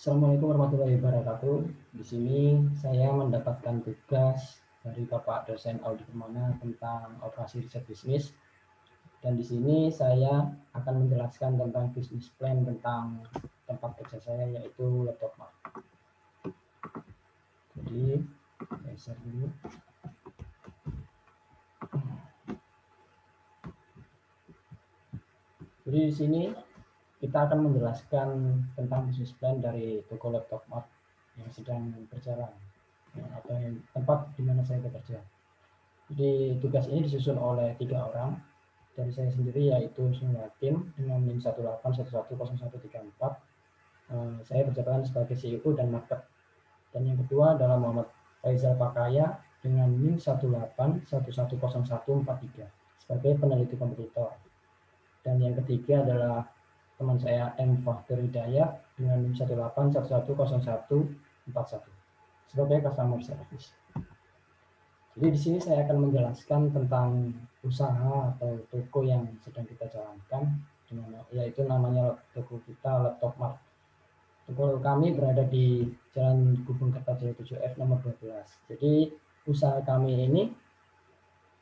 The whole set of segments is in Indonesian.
Assalamualaikum warahmatullahi wabarakatuh. Di sini saya mendapatkan tugas dari Bapak dosen Audi Permana tentang operasi riset bisnis. Dan di sini saya akan menjelaskan tentang bisnis plan tentang tempat kerja saya, yaitu Laptop Mart. Jadi, saya share dulu. Jadi di sini kita akan menjelaskan tentang bisnis plan dari toko Laptop Mart yang sedang berjalan, atau yang tempat di mana saya bekerja. Jadi tugas ini disusun oleh 3 orang dari saya sendiri, yaitu Husnul Hakim dengan NIM 1811013. Saya berjalan sebagai CEO dan market. Dan yang kedua adalah Muhammad Faizal Pakaya dengan NIM 181110143 sebagai peneliti kompetitor. Dan yang ketiga adalah teman saya M. Fahdur Hidayat dengan NIM 181110141 sebagai customer service. Jadi di sini saya akan menjelaskan tentang usaha atau toko yang sedang kita jalankan, yaitu namanya toko kita Laptop Mart. Toko kami berada di Jalan Gubeng Kertajaya 7F nomor 12. Jadi usaha kami ini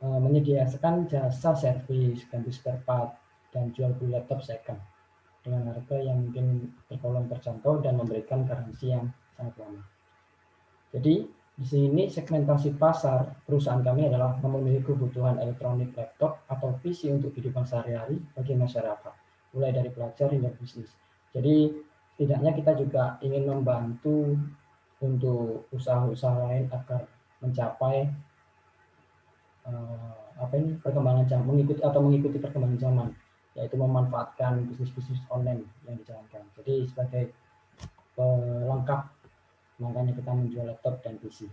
menyediakan jasa servis, ganti spare part, dan jual beli laptop second dengan harga yang mungkin tergolong terjangkau dan memberikan garansi yang sangat lama. Jadi di sini segmentasi pasar perusahaan kami adalah memenuhi kebutuhan elektronik laptop atau PC untuk kehidupan sehari-hari bagi masyarakat, mulai dari pelajar hingga bisnis. Jadi setidaknya kita juga ingin membantu untuk usaha-usaha lain agar mencapai perkembangan zaman, mengikuti perkembangan zaman, yaitu memanfaatkan bisnis-bisnis online yang dijalankan. Jadi sebagai pelengkap, makanya kita menjual laptop dan PC.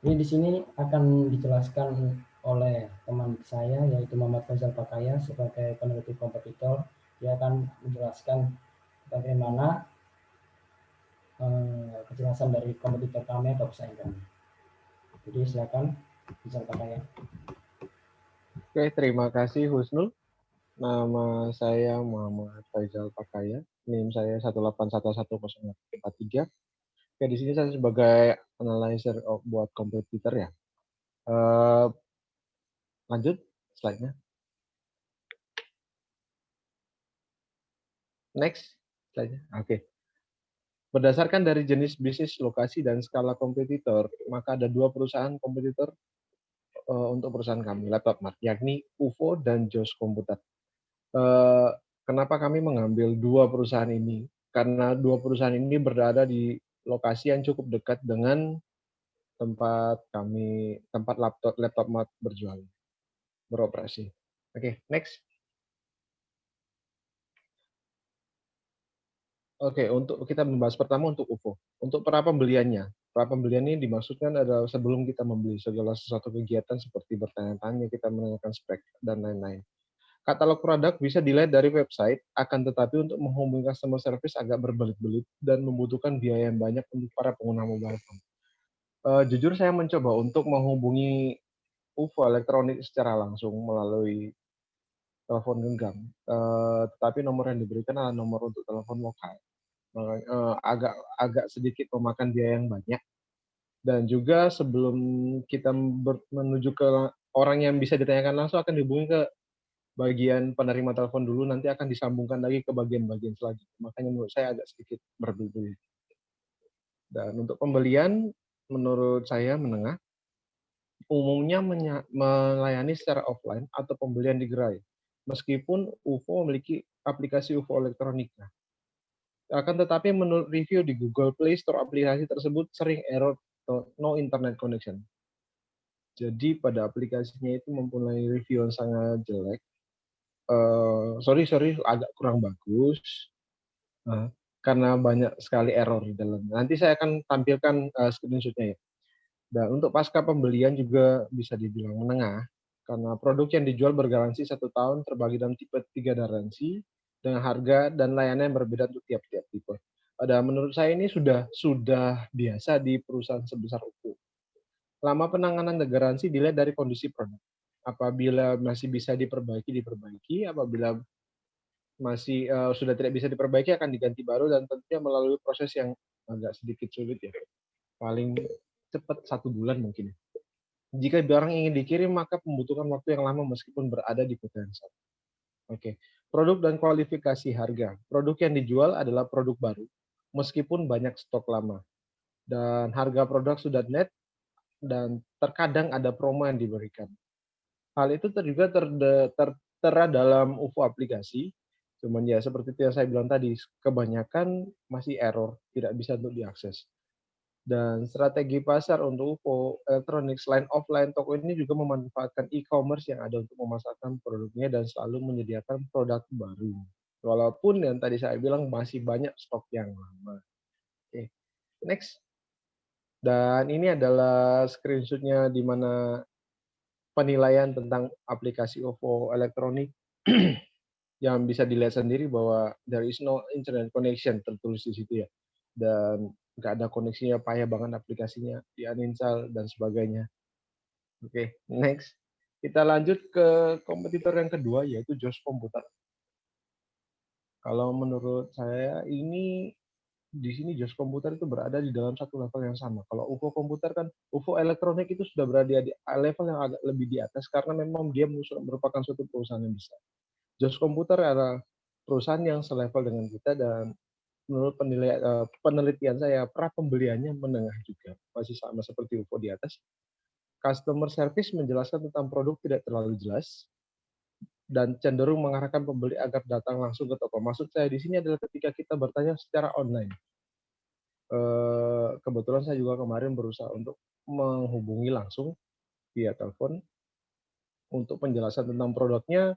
Ini di sini akan dijelaskan oleh teman saya, yaitu Muhammad Faizal Pakaya sebagai peneliti kompetitor. Dia akan menjelaskan bagaimana kejelasan dari kompetitor kami atau pesaing kami. Jadi silakan Faizal Pakaya. Oke, terima kasih Husnul. Nama saya Muhammad Faizal Pakaya, NIM saya 1811043. Oke, di sini saya sebagai analyzer buat kompetitor ya. Lanjut slide-nya. Next slide-nya. Oke. Berdasarkan dari jenis bisnis, lokasi, dan skala kompetitor, maka ada 2 perusahaan kompetitor untuk perusahaan kami, Laptop Mart, yakni UFO dan JOS Komputer. Kenapa kami mengambil 2 perusahaan ini? Karena 2 perusahaan ini berada di lokasi yang cukup dekat dengan tempat laptop Mart beroperasi. Oke, next. Oke, untuk kita membahas pertama untuk UFO. Untuk para pembeliannya. Para pembelian ini dimaksudkan adalah sebelum kita membeli segala sesuatu kegiatan seperti bertanya-tanya, kita menanyakan spek, dan lain-lain. Katalog produk bisa dilihat dari website, akan tetapi untuk menghubungi customer service agak berbelit-belit dan membutuhkan biaya yang banyak untuk para pengguna mobile phone. Jujur saya mencoba untuk menghubungi UFO elektronik secara langsung melalui telepon genggam, tetapi nomor yang diberikan adalah nomor untuk telepon lokal. Agak sedikit memakan biaya yang banyak, dan juga sebelum kita menuju ke orang yang bisa ditanyakan langsung akan dihubungi ke bagian penerima telepon dulu, nanti akan disambungkan lagi ke bagian-bagian selanjutnya. Makanya menurut saya agak sedikit berbelit-belit. Dan untuk pembelian, menurut saya menengah, umumnya melayani secara offline atau pembelian di gerai. Meskipun UFO memiliki aplikasi UFO elektroniknya. Akan tetapi menurut review di Google Play Store, aplikasi tersebut sering error atau no internet connection. Jadi pada aplikasinya itu mempunyai review yang sangat jelek. Sorry, agak kurang bagus. Karena banyak sekali error di dalamnya. Nanti saya akan tampilkan screenshot-nya ya. Dan untuk pasca pembelian juga bisa dibilang menengah, karena produk yang dijual bergaransi 1 tahun terbagi dalam tipe 3 garansi, dengan harga dan layanan yang berbeda untuk tiap-tiap tipe. Menurut saya ini sudah biasa di perusahaan sebesar UFO. Lama penanganan dan garansi dilihat dari kondisi produk. Apabila masih bisa diperbaiki, apabila masih sudah tidak bisa diperbaiki akan diganti baru dan tentunya melalui proses yang agak sedikit sulit ya. Paling cepat 1 bulan mungkin ya. Jika barang ingin dikirim maka membutuhkan waktu yang lama meskipun berada di kota yang sama. Oke. Produk dan kualifikasi harga. Produk yang dijual adalah produk baru meskipun banyak stok lama. Dan harga produk sudah net dan terkadang ada promo yang diberikan. Hal itu juga tertera dalam UFO aplikasi, cuman ya seperti yang saya bilang tadi, kebanyakan masih error, tidak bisa untuk diakses. Dan strategi pasar untuk UFO elektronik selain offline, toko ini juga memanfaatkan e-commerce yang ada untuk memasarkan produknya dan selalu menyediakan produk baru. Walaupun yang tadi saya bilang masih banyak stok yang lama. Oke, next. Dan ini adalah screenshot-nya di mana penilaian tentang aplikasi OVO elektronik yang bisa dilihat sendiri bahwa there is no internet connection tertulis di situ ya. Dan nggak ada koneksinya, payah banget aplikasinya, di uninstall dan sebagainya. Oke, next. Kita lanjut ke kompetitor yang kedua yaitu JOS Komputer. Kalau menurut saya ini di sini JOS Komputer itu berada di dalam satu level yang sama. Kalau UFO Komputer kan, UFO Elektronik itu sudah berada di level yang agak lebih di atas karena memang dia merupakan suatu perusahaan yang besar. JOS Komputer adalah perusahaan yang selevel dengan kita dan menurut penelitian saya, pra pembeliannya menengah juga. Masih sama seperti UFO di atas. Customer service menjelaskan tentang produk tidak terlalu jelas dan cenderung mengarahkan pembeli agar datang langsung ke toko. Maksud saya di sini adalah ketika kita bertanya secara online. Kebetulan saya juga kemarin berusaha untuk menghubungi langsung via telepon untuk penjelasan tentang produknya.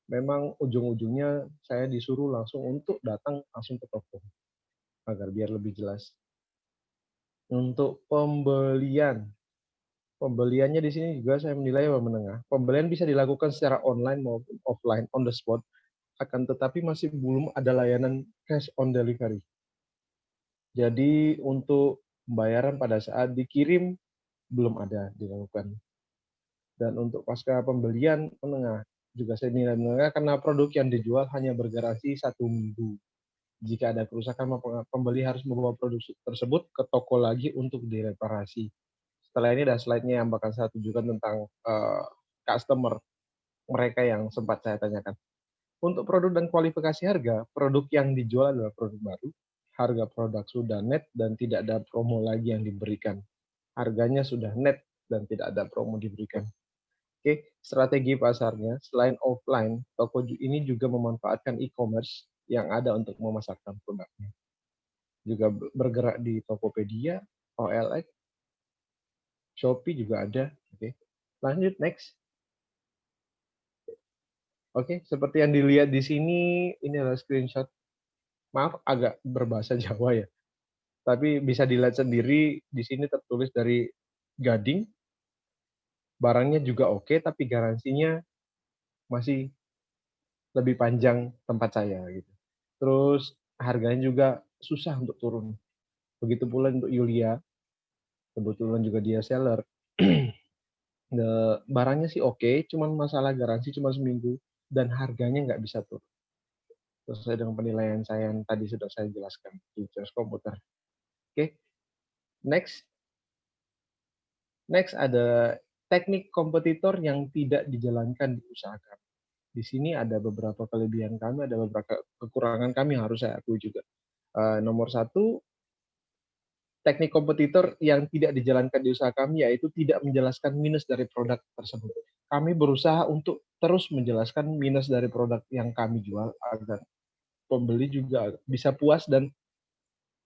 Memang ujung-ujungnya saya disuruh langsung untuk datang langsung ke toko agar biar lebih jelas. Untuk pembeliannya di sini juga saya menilai menengah. Pembelian bisa dilakukan secara online maupun offline on the spot, akan tetapi masih belum ada layanan cash on delivery. Jadi untuk pembayaran pada saat dikirim belum ada dilakukan. Dan untuk pasca pembelian menengah, juga saya nilai menengah karena produk yang dijual hanya bergaransi 1 minggu. Jika ada kerusakan, pembeli harus membawa produk tersebut ke toko lagi untuk direparasi. Setelah ini ada slide-nya yang bakal saya tunjukkan tentang customer mereka yang sempat saya tanyakan. Untuk produk dan kualifikasi harga, produk yang dijual adalah produk baru, harga produk sudah net dan tidak ada promo lagi yang diberikan. Harganya sudah net dan tidak ada promo diberikan. Oke, strategi pasarnya selain offline, toko ini juga memanfaatkan e-commerce yang ada untuk memasarkan produknya. Juga bergerak di Tokopedia, OLX, Shopee juga ada. Oke, lanjut next. Oke, seperti yang dilihat di sini, ini adalah screenshot. Maaf, agak berbahasa Jawa ya. Tapi bisa dilihat sendiri, di sini tertulis dari Gading. Barangnya juga oke, tapi garansinya masih lebih panjang tempat saya gitu. Terus harganya juga susah untuk turun. Begitu pula untuk Yulia, kebetulan juga dia seller. Barangnya sih oke, cuman masalah garansi cuma seminggu dan harganya nggak bisa turun. Sesuai dengan penilaian saya yang tadi sudah saya jelaskan di JOS Komputer. Oke, next. Next ada teknik kompetitor yang tidak dijalankan di usaha kami. Di sini ada beberapa kelebihan kami, ada beberapa kekurangan kami yang harus saya akui juga. Nomor satu, teknik kompetitor yang tidak dijalankan di usaha kami yaitu tidak menjelaskan minus dari produk tersebut. Kami berusaha untuk terus menjelaskan minus dari produk yang kami jual agar pembeli juga bisa puas dan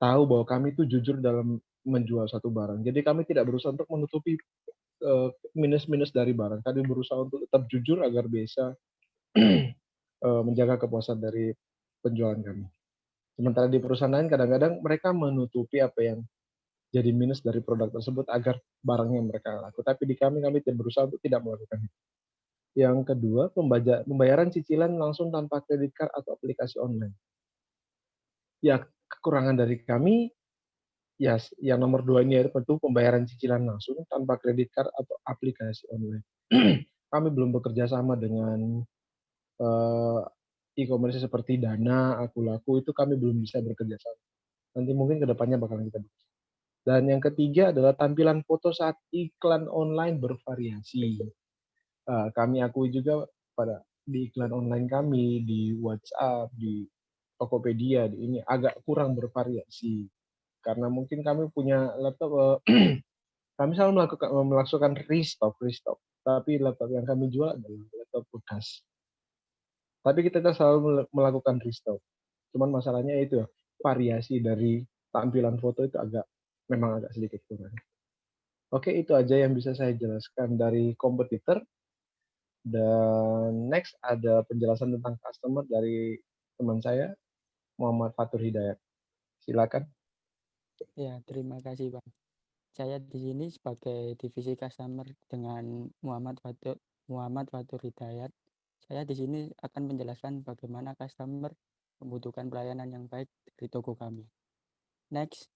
tahu bahwa kami itu jujur dalam menjual satu barang. Jadi kami tidak berusaha untuk menutupi minus-minus dari barang. Kami berusaha untuk tetap jujur agar bisa menjaga kepuasan dari penjualan kami. Sementara di perusahaan lain kadang-kadang mereka menutupi apa yang jadi minus dari produk tersebut agar barangnya mereka laku. Tapi di kami tidak berusaha untuk tidak melakukan itu. Yang kedua, pembayaran cicilan langsung tanpa kredit card atau aplikasi online. Ya, kekurangan dari kami, ya yang nomor 2 ini yaitu pembayaran cicilan langsung tanpa kredit card atau aplikasi online. Kami belum bekerja sama dengan e-commerce seperti Dana, Akulaku itu kami belum bisa bekerja sama. Nanti mungkin kedepannya bakalan kita bekerja. Dan yang ketiga adalah tampilan foto saat iklan online bervariasi. Kami akui juga di iklan online kami, di WhatsApp, di Tokopedia, di ini agak kurang bervariasi. Karena mungkin kami punya laptop, kami selalu melakukan restock. Tapi laptop yang kami jual adalah laptop bekas. Tapi kita selalu melakukan restock. Cuman masalahnya itu variasi dari tampilan foto itu memang agak sedikit kurang. Oke, itu aja yang bisa saya jelaskan dari kompetitor. Dan next ada penjelasan tentang customer dari teman saya, Muhammad Fatur Hidayat. Silakan. Ya, terima kasih Bang. Saya di sini sebagai divisi customer dengan Muhammad Fatur Hidayat. Saya di sini akan menjelaskan bagaimana customer membutuhkan pelayanan yang baik dari toko kami. Next.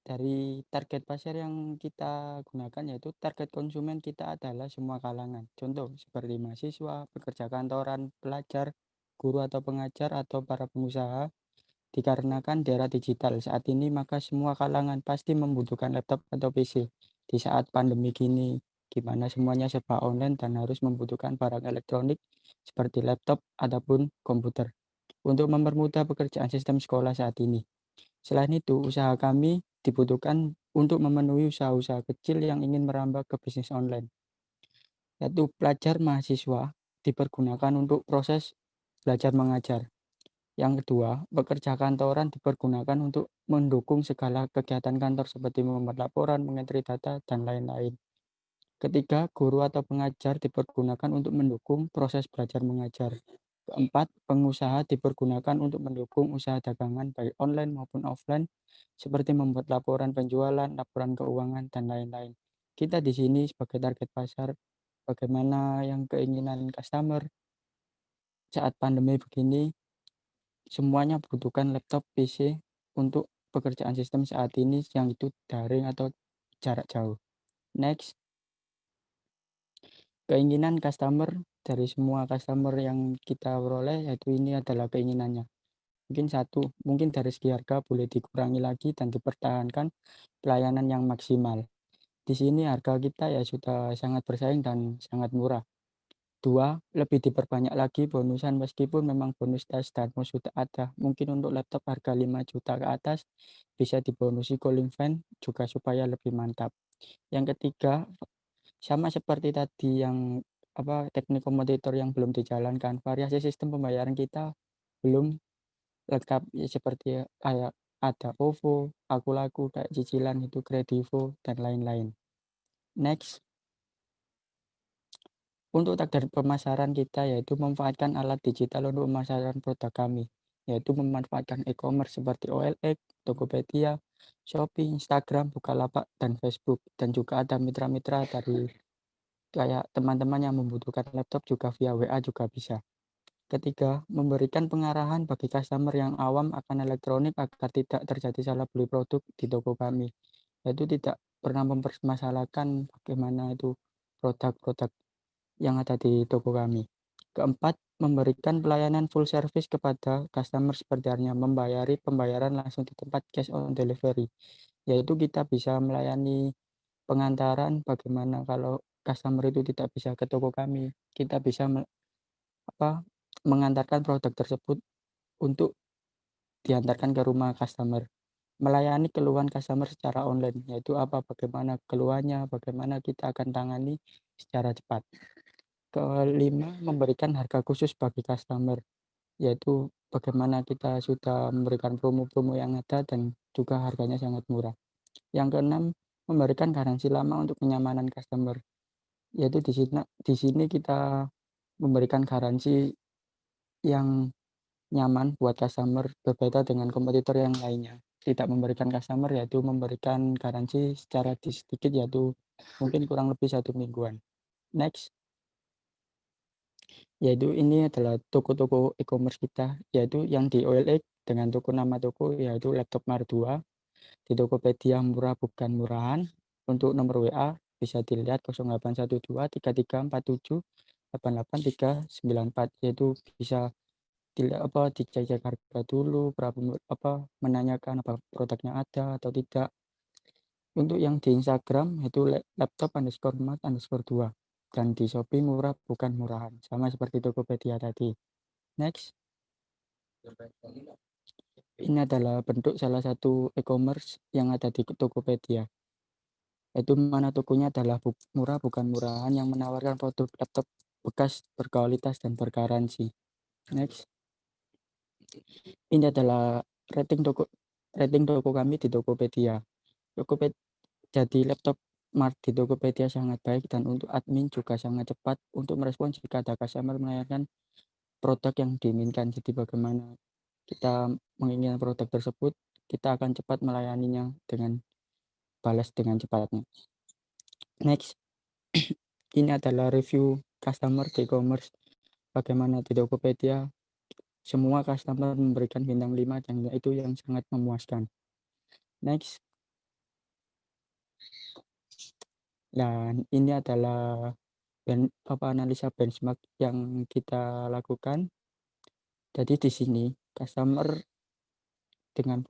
Dari target pasar yang kita gunakan yaitu target konsumen kita adalah semua kalangan. Contoh seperti mahasiswa, pekerja kantoran, pelajar, guru atau pengajar, atau para pengusaha. Dikarenakan di era digital saat ini, maka semua kalangan pasti membutuhkan laptop atau PC. Di saat pandemi gini, gimana semuanya serba online dan harus membutuhkan barang elektronik seperti laptop ataupun komputer untuk mempermudah pekerjaan sistem sekolah saat ini. Selain itu, usaha kami dibutuhkan untuk memenuhi usaha-usaha kecil yang ingin merambah ke bisnis online. Yaitu pelajar mahasiswa dipergunakan untuk proses belajar mengajar. Yang kedua, pekerja kantoran dipergunakan untuk mendukung segala kegiatan kantor seperti membuat laporan, mengentri data, dan lain-lain. Ketiga, guru atau pengajar dipergunakan untuk mendukung proses belajar mengajar. Keempat, pengusaha dipergunakan untuk mendukung usaha dagangan baik online maupun offline seperti membuat laporan penjualan, laporan keuangan, dan lain-lain. Kita di sini sebagai target pasar, bagaimana yang keinginan customer saat pandemi begini, semuanya butuhkan laptop, PC untuk pekerjaan sistem saat ini yang itu daring atau jarak jauh. Next. Keinginan customer dari semua customer yang kita peroleh yaitu ini adalah keinginannya. Mungkin dari segi harga boleh dikurangi lagi dan dipertahankan pelayanan yang maksimal. Di sini harga kita ya sudah sangat bersaing dan sangat murah. Dua, lebih diperbanyak lagi bonusan meskipun memang bonus tes dan sudah ada. Mungkin untuk laptop harga 5 juta ke atas bisa dibonusi cooling fan juga supaya lebih mantap. Yang ketiga, sama seperti tadi yang teknik kompetitor yang belum dijalankan, variasi sistem pembayaran kita belum lengkap ya, seperti kayak ada OVO, Akulaku, kayak cicilan itu Kredivo dan lain-lain. Next. Untuk target pemasaran kita yaitu memanfaatkan alat digital untuk pemasaran produk kami, yaitu memanfaatkan e-commerce seperti OLX, Tokopedia, Shopee, Instagram, Bukalapak, dan Facebook. Dan juga ada mitra-mitra dari kayak teman-teman yang membutuhkan laptop juga via WA juga bisa. Ketiga, memberikan pengarahan bagi customer yang awam akan elektronik agar tidak terjadi salah beli produk di toko kami, yaitu tidak pernah mempermasalahkan bagaimana itu produk-produk yang ada di toko kami. Keempat, memberikan pelayanan full service kepada customer seperti halnya pembayaran langsung di tempat cash on delivery, yaitu kita bisa melayani pengantaran. Bagaimana kalau customer itu tidak bisa ke toko kami, kita bisa mengantarkan produk tersebut untuk diantarkan ke rumah customer. Melayani keluhan customer secara online, yaitu bagaimana keluhannya, bagaimana kita akan tangani secara cepat. Kelima, memberikan harga khusus bagi customer, yaitu bagaimana kita sudah memberikan promo-promo yang ada dan juga harganya sangat murah. Yang keenam, memberikan garansi lama untuk kenyamanan customer, yaitu di sini kita memberikan garansi yang nyaman buat customer berbeda dengan kompetitor yang lainnya. Tidak memberikan customer yaitu memberikan garansi secara sedikit yaitu mungkin kurang lebih 1 mingguan. Next. Yaitu ini adalah toko-toko e-commerce kita, yaitu yang di OLX dengan nama toko yaitu Laptop Mar 2, di Tokopedia murah bukan murahan. Untuk nomor WA bisa dilihat 0812 3347 88.394, yaitu bisa dicek harga dulu, menanyakan apa produknya ada atau tidak. Untuk yang di Instagram itu laptop_mat_2, dan di Shopee murah bukan murahan, sama seperti Tokopedia tadi. Next, ini adalah bentuk salah satu e-commerce yang ada di Tokopedia. Itu mana tokonya adalah murah bukan murahan yang menawarkan produk laptop bekas berkualitas dan bergaransi. Next, ini adalah rating toko kami di Tokopedia. Jadi laptop Mart di Tokopedia sangat baik, dan untuk admin juga sangat cepat untuk merespon jika ada customer menanyakan produk yang diinginkan. Jadi bagaimana kita menginginkan produk tersebut, kita akan cepat melayaninya dengan balas dengan cepatnya. Next, ini adalah review customer di e-commerce. Bagaimana di Tokopedia, semua customer memberikan bintang 5, dan itu yang sangat memuaskan. Next, dan ini adalah analisa benchmark yang kita lakukan. Jadi di sini customer dengan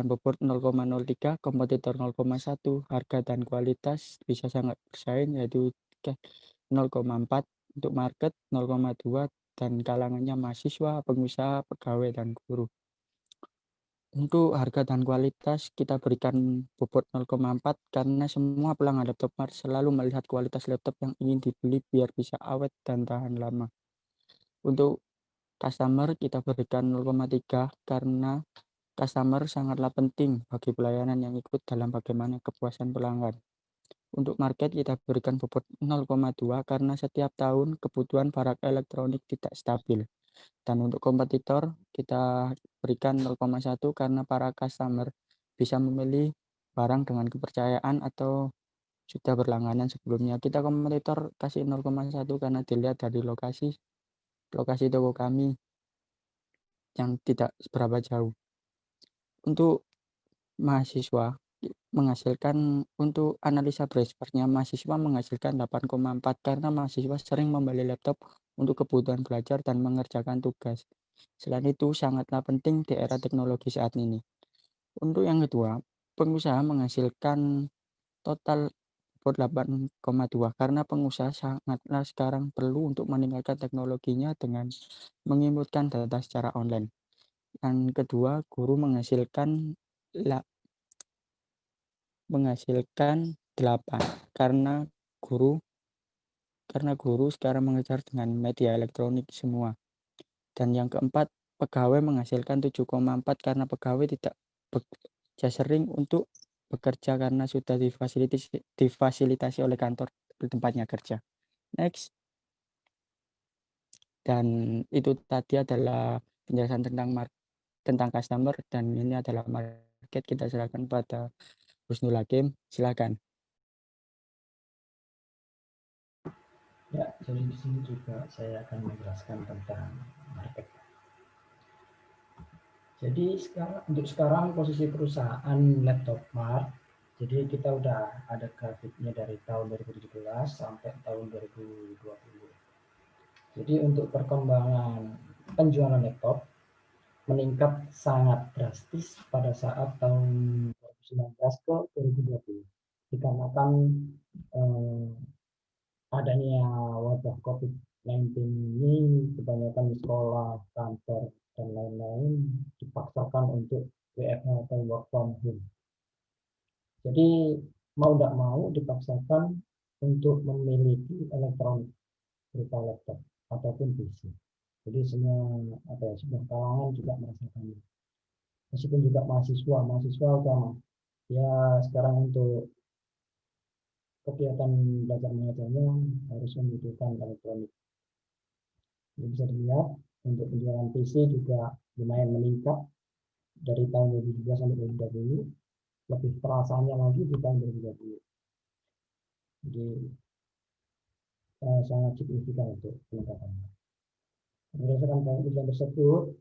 bobot 0,03, kompetitor 0,1, harga dan kualitas bisa sangat bersaing, yaitu 0,4 untuk market, 0,2 dan kalangannya mahasiswa, pengusaha, pegawai dan guru. Untuk harga dan kualitas kita berikan bobot 0,4 karena semua pelanggan laptop Mart selalu melihat kualitas laptop yang ingin dibeli biar bisa awet dan tahan lama. Untuk customer kita berikan 0,3 karena customer sangatlah penting bagi pelayanan yang ikut dalam bagaimana kepuasan pelanggan. Untuk market kita berikan bobot 0,2 karena setiap tahun kebutuhan barang elektronik tidak stabil. Dan untuk kompetitor kita berikan 0,1 karena para customer bisa memilih barang dengan kepercayaan atau sudah berlangganan sebelumnya. Kita kompetitor kasih 0,1 karena dilihat dari lokasi toko kami yang tidak seberapa jauh. Untuk mahasiswa untuk analisa benchmarknya, mahasiswa menghasilkan 8,4 karena mahasiswa sering membeli laptop untuk kebutuhan belajar dan mengerjakan tugas. Selain itu, sangatlah penting di era teknologi saat ini. Untuk yang kedua, pengusaha menghasilkan total 8,2 karena pengusaha sangatlah sekarang perlu untuk meningkatkan teknologinya dengan menginputkan data secara online. Yang kedua, guru menghasilkan 8 karena guru sekarang mengejar dengan media elektronik semua. Dan yang keempat, pegawai menghasilkan 7,4 karena pegawai tidak bekerja sering untuk bekerja karena sudah difasilitasi oleh kantor di tempatnya kerja. Next. Dan itu tadi adalah penjelasan tentang customer, dan ini adalah market. Kita serahkan pada Husnul Hakim, silakan. Ya, jadi di sini juga saya akan menjelaskan tentang market. Jadi untuk sekarang posisi perusahaan laptop Mart, jadi kita udah ada grafiknya dari tahun 2017 sampai tahun 2020. Jadi untuk perkembangan penjualan laptop meningkat sangat drastis pada saat tahun 2019 ke 2020 dikarenakan adanya wabah COVID-19 ini, kebanyakan sekolah, kantor, dan lain-lain dipaksakan untuk WFH atau work from home. Jadi mau tidak mau dipaksakan untuk memiliki elektronik berupa laptop ataupun PC. Jadi semua kalangan juga merasakan. Meskipun juga mahasiswa utama. Ya sekarang untuk kegiatan belajar mengajarnya harus membutuhkan elektronik. Ini bisa dilihat untuk penjualan PC juga lumayan meningkat dari tahun 2017 sampai 2020, lebih terasanya lagi di tahun 2020. Jadi sangat signifikan untuk peningkatannya. Berdasarkan penelitian tersebut,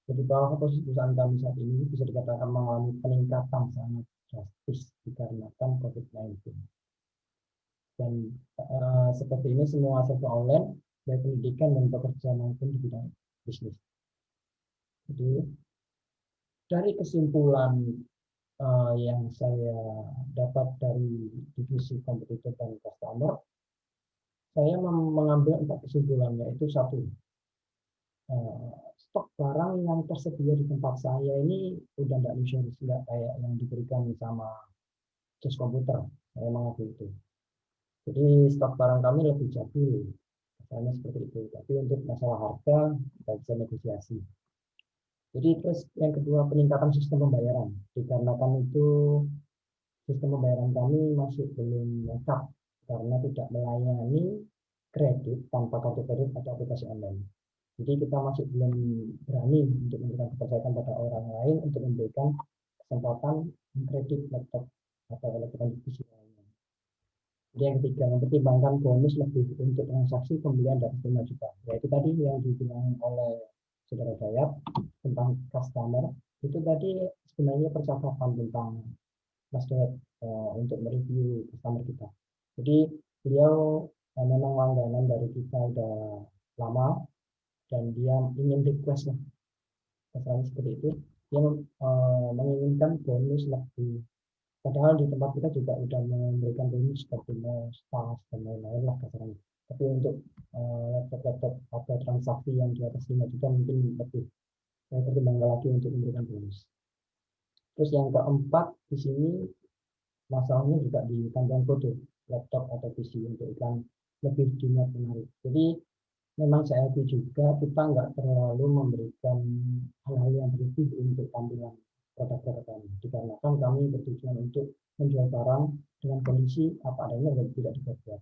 jadi bahwa posisi perusahaan kami saat ini bisa dikatakan mengalami peningkatan sangat drastis dikarenakan COVID-19. Dan seperti ini semua serba online, baik pendidikan dan pekerjaan maupun di bidang bisnis. Jadi dari kesimpulan yang saya dapat dari divisi kompetitor dan customer, saya mengambil 4 kesimpulan, yaitu satu, stok barang yang tersedia di tempat saya ini udah nggak luxurious, nggak kayak yang diberikan sama just komputer. Saya mengaku itu. Jadi stok barang kami lebih jadul, misalnya seperti itu. Tapi untuk masalah harga kita bisa negosiasi. Jadi terus yang kedua, peningkatan sistem pembayaran. Dikarenakan itu sistem pembayaran kami masih belum lengkap karena tidak melayani kredit tanpa kartu kredit atau aplikasi online. Jadi kita masih belum berani untuk memberikan kepercayaan pada orang lain untuk memberikan kesempatan kredit laptop atau elektronik fisik lainnya. Jadi yang ketiga, mempertimbangkan bonus lebih untuk transaksi pembelian dari 5 juta. Yaitu tadi yang dibilang oleh Saudara Dayat tentang customer, itu tadi sebenarnya percakapan tentang Mas Dayat untuk mereview customer kita. Jadi beliau memang langganan dari kita udah lama, dan dia ingin request lah, misalnya seperti itu, dia menginginkan bonus lebih, padahal di tempat kita juga udah memberikan bonus seperti most, tas, dan lain-lain lah kasarnya. Tapi untuk laptop-laptop atau transaksi yang di atas 5 juta mungkin lebih saya pertimbangkan lagi untuk memberikan bonus. Terus yang keempat di sini masalahnya juga di tampilan foto laptop atau PC untuk iklan lebih dilihat menarik. Jadi memang saya akui juga kita nggak terlalu memberikan hal-hal yang berlebih untuk tampilan produk-produk kami. Dikarenakan kami bertujuan untuk menjual barang dengan kondisi apa adanya dan tidak dibuat.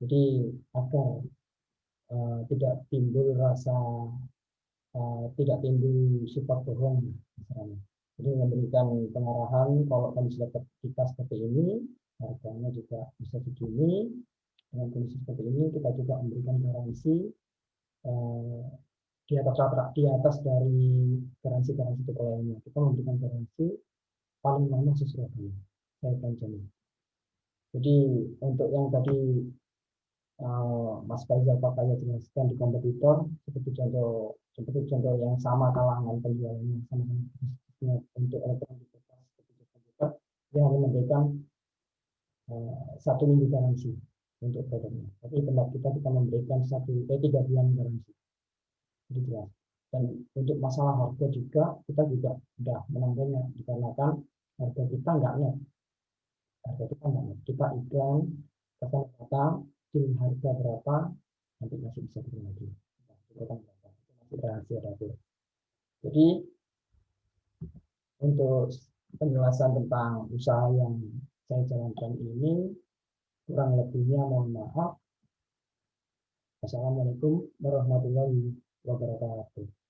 Jadi agar tidak timbul rasa tidak timbul sifat bohong misalnya. Jadi memberikan pengarahan kalau kondisi laptop kita seperti ini, harganya juga bisa segini, dengan kondisi seperti ini kita juga memberikan garansi di atas dari garansi toko lainnya. Kita memberikan garansi paling lama sesuai dengan saya akan jamin. Jadi untuk yang tadi Mas Faizal Papaya jelaskan di kompetitor, seperti contoh yang sama kalangan penjualannya sama untuk elektronik seperti komputer, dia hanya memberikan 1 minggu garansi untuk produknya. Tapi tempat kita memberikan 3 bulan garansi. Jadi jelas. Dan untuk masalah harga juga kita juga sudah menangganya dikarenakan harga kita nggak net. Kita iklan kata deal harga berapa nanti masih bisa turun lagi. Itu masih rahasia dapur. Jadi untuk penjelasan tentang usaha yang saya jalankan ini kurang lebihnya mohon maaf. Assalamualaikum warahmatullahi wabarakatuh.